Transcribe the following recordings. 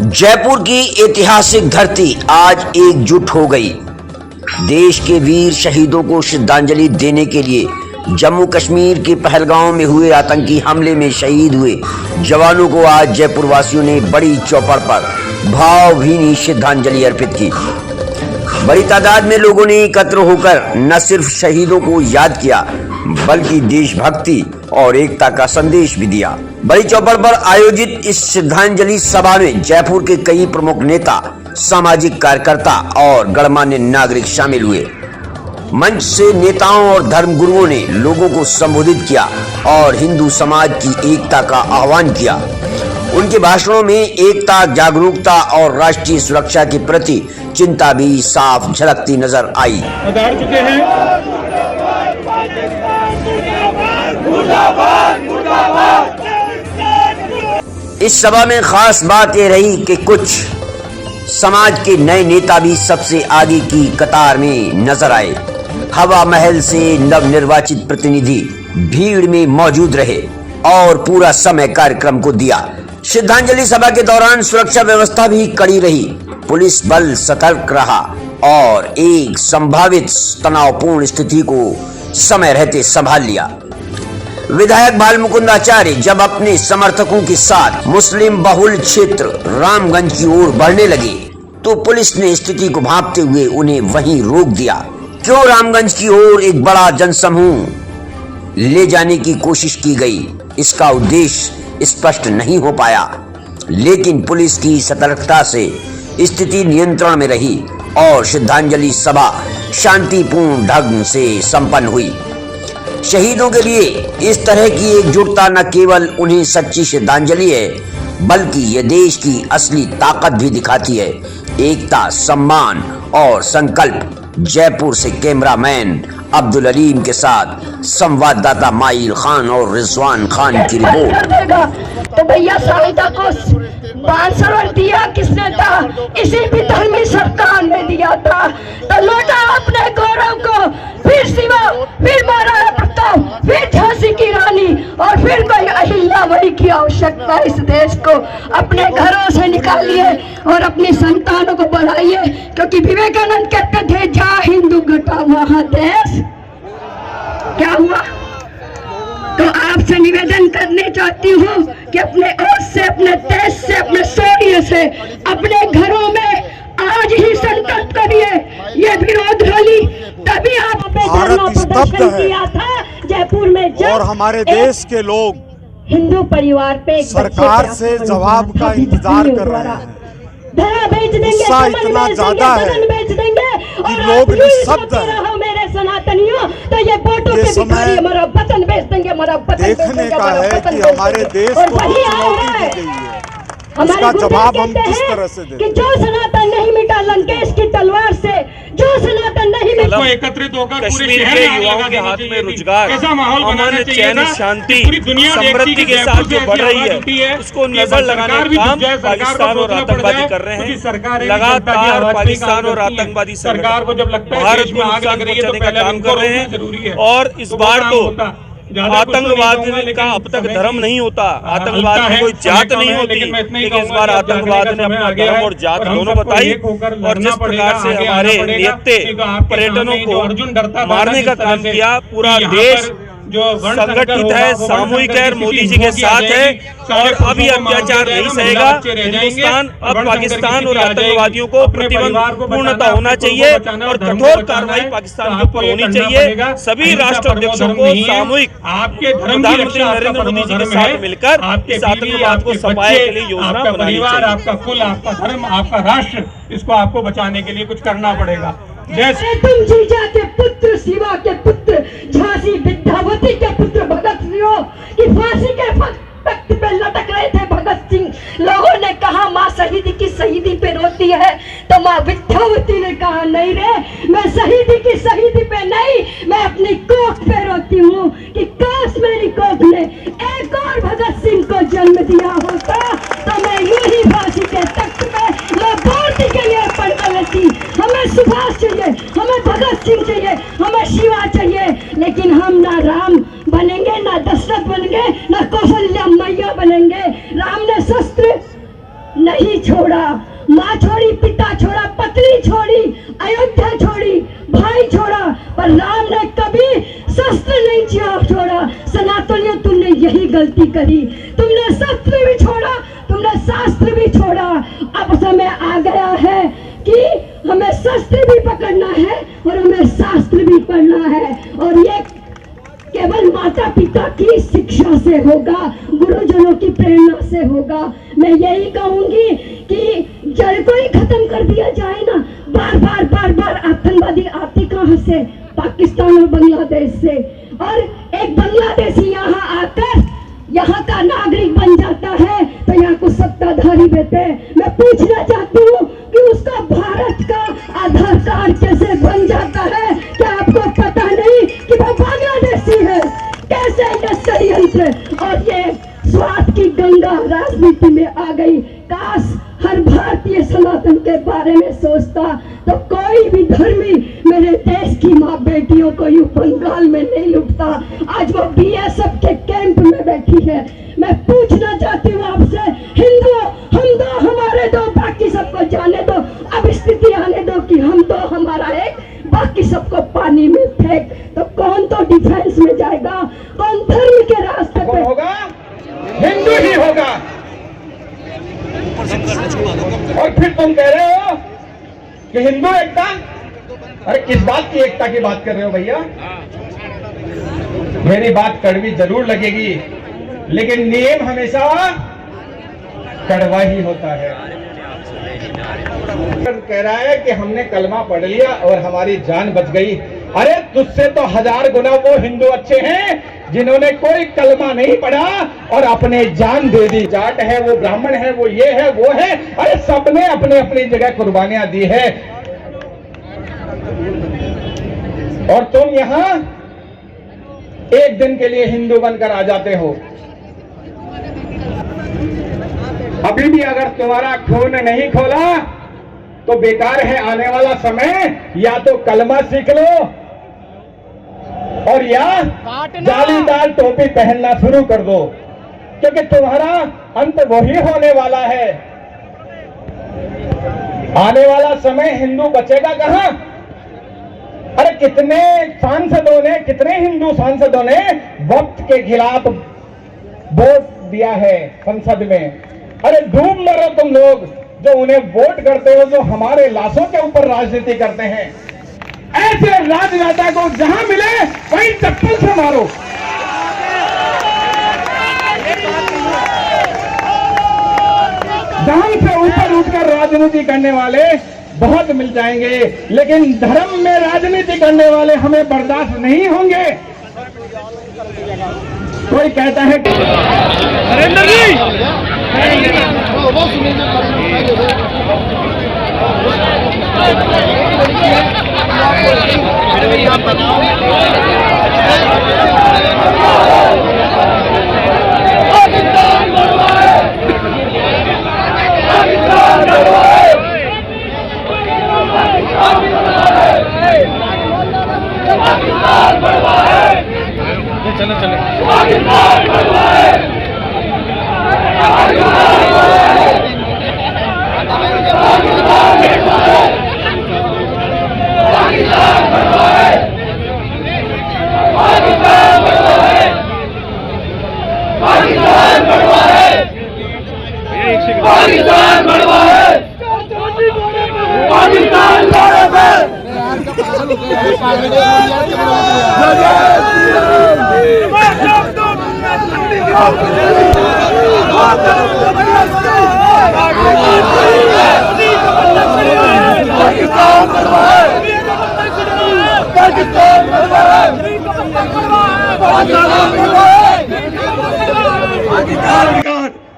जयपुर की ऐतिहासिक धरती आज एकजुट हो गई। देश के वीर शहीदों को श्रद्धांजलि देने के लिए जम्मू कश्मीर के पहलगांव में हुए आतंकी हमले में शहीद हुए जवानों को आज जयपुर वासियों ने बड़ी चौपड़ पर भावभीनी श्रद्धांजलि अर्पित की। बड़ी तादाद में लोगों ने एकत्र होकर न सिर्फ शहीदों को याद किया बल्कि देशभक्ति और एकता का संदेश भी दिया। बड़ी चौपड़ पर आयोजित इस श्रद्धांजलि सभा में जयपुर के कई प्रमुख नेता, सामाजिक कार्यकर्ता और गणमान्य नागरिक शामिल हुए। मंच से नेताओं और धर्मगुरुओं ने लोगों को संबोधित किया और हिंदू समाज की एकता का आह्वान किया। उनके भाषणों में एकता, जागरूकता और राष्ट्रीय सुरक्षा के प्रति चिंता भी साफ झलकती नजर आई। इस सभा में खास बात यह रही कि कुछ समाज के नए नेता भी सबसे आगे की कतार में नजर आए। हवा महल से नवनिर्वाचित प्रतिनिधि भीड़ में मौजूद रहे और पूरा समय कार्यक्रम को दिया। श्रद्धांजलि सभा के दौरान सुरक्षा व्यवस्था भी कड़ी रही। पुलिस बल सतर्क रहा और एक संभावित तनावपूर्ण स्थिति को समय रहते संभाल लिया। विधायक बाल मुकुंद आचार्य जब अपने समर्थकों के साथ मुस्लिम बहुल क्षेत्र रामगंज की ओर बढ़ने लगे तो पुलिस ने स्थिति को भांपते हुए उन्हें वहीं रोक दिया। क्यों रामगंज की ओर एक बड़ा जनसमूह ले जाने की कोशिश की गई, इसका उद्देश्य स्पष्ट नहीं हो पाया, लेकिन पुलिस की सतर्कता से स्थिति नियंत्रण में रही और श्रद्धांजलि सभा शांतिपूर्ण ढंग से संपन्न हुई। शहीदों के लिए इस तरह की एकजुटता न केवल उन्हें सच्ची श्रद्धांजलि है बल्कि यह देश की असली ताकत भी दिखाती है। एकता, सम्मान और संकल्प। जयपुर से कैमरामैन अब्दुल अलीम के साथ संवाददाता माइल खान और रिजवान खान की रिपोर्ट। तो भैया शाहिदा को मानसरोवर दिया किसने था? इसी विधर्मी सरकार ने दिया था। तो लौटा अपने गौरव को, फिर शिवा, फिर महाराणा प्रताप, फिर झांसी की रानी और फिर कोई अहिल्याबाई की आवश्यकता। इस देश को अपने घरों से निकालिए और अपनी संतानों को बढ़ाइए, क्योंकि विवेकानंद कहते थे जहाँ हिंदू घटा वहाँ देश। क्या हुआ? तो आपसे निवेदन करने चाहती हूँ कि अपने ओर से, अपने देश से, अपने शौर्य से, अपने घरों में आज ही संकल्प करिए ये विरोध रैली। तभी आप भारत स्तब्ध है था जयपुर में और हमारे देश के लोग हिंदू परिवार पे सरकार से जवाब का इंतजार कर रहे हैं। गुस्सा इतना ज्यादा है कि लोग निःशब्द हैं। सनातनियों तो ये वोटों के भिखारी हमारा वतन बेच देंगे, हमारा वतन देखने का है कि हमारे देश को चुनौती दी गई है, उसका जवाब हम किस तरह से दें? कि जो सनातन नहीं मिटा लंकेश की तलवार से, जो सनातन नहीं मिटा एकत्रित होकर कश्मीर के युवाओं के हाथ में रोजगार, अमन, चैन, शांति, समृद्धि के साथ जो बढ़ रही है उसको नजर लगाने का काम पाकिस्तान और आतंकवादी कर रहे हैं। लगातार पाकिस्तान और आतंकवादी सरकार को जब लगता है भारत में आग लग रही है तो का काम कर रहे हैं। और इस बार तो आतंकवाद का अब तक धर्म नहीं होता, आतंकवाद में कोई जात नहीं होती, लेकिन इस बार आतंकवाद ने अपना धर्म और जात दोनों बताई। और जिस प्रकार से हमारे नियत्ते पर्यटनों को मारने का काम किया, पूरा देश जो संगठित है, सामूहिक है, मोदी जी के साथ है और अभी अत्याचार नहीं सहेगा हिंदुस्तान। अब पाकिस्तान और आतंकवादियों को प्रतिबंध पूर्णता होना चाहिए और कठोर कार्रवाई पाकिस्तान के ऊपर होनी चाहिए। सभी राष्ट्राध्यक्षों को सामूहिक प्रधानमंत्री नरेंद्र मोदी जी के साथ मिलकर इस आतंकवाद को सफाई के लिए योजना बनानी चाहिए। आपका कुल, आपका धर्म, आपका राष्ट्र, इसको आपको बचाने के लिए कुछ करना पड़ेगा। जैसे तुम जीजा के पुत्र, शिवा के पुत्र, झांसी विद्यावती के पुत्र भगत सिंह की फांसी के तख्त पे लटक रहे थे भगत सिंह। लोगों ने कहा माँ शहीदी की शहीदी पे रोती है, तो माँ विद्यावती ने कहा नहीं रे, मैं शहीदी की शहीदी पे नहीं, मैं अपनी कोख पे रोती हूँ कि काश मेरी कोख ने एक और भगत सिंह को जन्म दिया होता तो मैं यूं ही फांसी के तख्त पे मैं भारती के लिए पढ़ लेती। हमें सुभाष चाहिए, हमें भगत सिंह चाहिए, हमें शिवा चाहिए, लेकिन हम ना राम बनेंगे, ना दशरथ बनेंगे, ना कौशल्या मैया बनेंगे। राम ने शस्त्र नहीं छोड़ा। माँ छोड़ी, पिता छोड़ा, पत्नी छोड़ी, अयोध्या छोड़ी, भाई छोड़ा, पर राम ने कभी शस्त्र नहीं छोड़ा। सनातनियों, तुमने यही गलती करी, तुमने शस्त्र भी छोड़ा, तुमने शास्त्र भी छोड़ा। अब समय आ गया है कि हमें शस्त्र भी पकड़ना है और हमें शास्त्र भी पढ़ना है, और ये केवल माता पिता की शिक्षा से होगा, गुरुजनों की प्रेरणा से होगा। मैं यही कहूंगी कि जड़ को ही खत्म कर दिया जाए ना। बार बार आतंकवादी आते कहां से? पाकिस्तान और बांग्लादेश से। और एक बांग्लादेशी यहाँ आकर यहाँ का नागरिक बन जाता है तो यहाँ को सत्ताधारी देते हैं। मैं पूछना चाहती हूँ कि उसका भारत का आधार कार्ड कैसे बन जाता है? क्या आपको पता नहीं कि वो बांग्लादेशी है? कैसे ये षड्यंत्र और ये स्वार्थ की गंगा राजनीति में आ गई। काश हर भारतीय सनातन के बारे में सोचता तो कोई भी धर्मी मेरे देश की माँ बेटियों को यूं बंगाल में नहीं लुटता। आज वो बीएसएफ के कैंप में बैठी है। मैं पूछना चाहती हूँ आपसे, हिंदू हम दो, हमारे दो, बाकी सबको जाने दो। अब स्थिति आने दो कि हम दो, हमारा एक, बाकी सबको पानी में फेंक। तो कौन तो डिफेंस में जाएगा? कौन धर्म के रास्ते पे होगा? हिंदू ही होगा। और फिर तुम कह रहे हो कि हिंदू एकता? अरे किस बात की एकता की बात कर रहे हो भैया? मेरी बात कड़वी जरूर लगेगी, लेकिन नियम हमेशा कड़वा ही होता है। कह रहा है कि हमने कलमा पढ़ लिया और हमारी जान बच गई। अरे तुझसे तो 1000 गुना वो हिंदू अच्छे हैं जिन्होंने कोई कलमा नहीं पढ़ा और अपने जान दे दी। जाट है, वो ब्राह्मण है, वो ये है, वो है, अरे सबने अपने अपनी जगह कुर्बानियां दी है। और तुम यहां एक दिन के लिए हिंदू बनकर आ जाते हो। अभी भी अगर तुम्हारा खून नहीं खोला तो बेकार है। आने वाला समय या तो कलमा सीख लो और या जालीदार टोपी पहनना शुरू कर दो, क्योंकि तुम्हारा अंत वही होने वाला है। आने वाला समय हिंदू बचेगा कहां? अरे कितने सांसदों ने, कितने हिंदू सांसदों ने वक्त के खिलाफ वोट दिया है संसद में। अरे डूब मरो तुम लोग जो उन्हें वोट करते हो, जो हमारे लाशों के ऊपर राजनीति करते हैं। ऐसे राजनेता को जहां मिले वहीं चप्पल से मारो। धर्म से ऊपर उठकर राजनीति करने वाले बहुत मिल जाएंगे, लेकिन धर्म में राजनीति करने वाले हमें बर्दाश्त नहीं होंगे। कोई कहता है नरेंद्र जी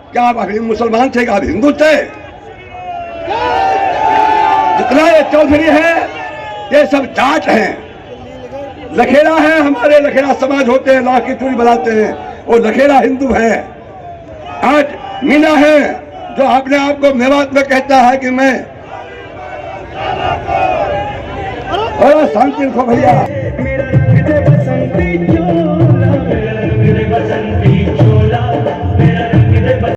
क्या आप अभी मुसलमान थे, अभी हिंदू थे? जितना ये चौधरी है ये सब जाट हैं। लखेड़ा है, हमारे लखेड़ा समाज होते हैं, लाख की चूड़ी बनाते हैं, वो लखेड़ा हिंदू है। आज मीना है जो अपने आप को मेवात में कहता है कि मैं, और शांति रखो भैया।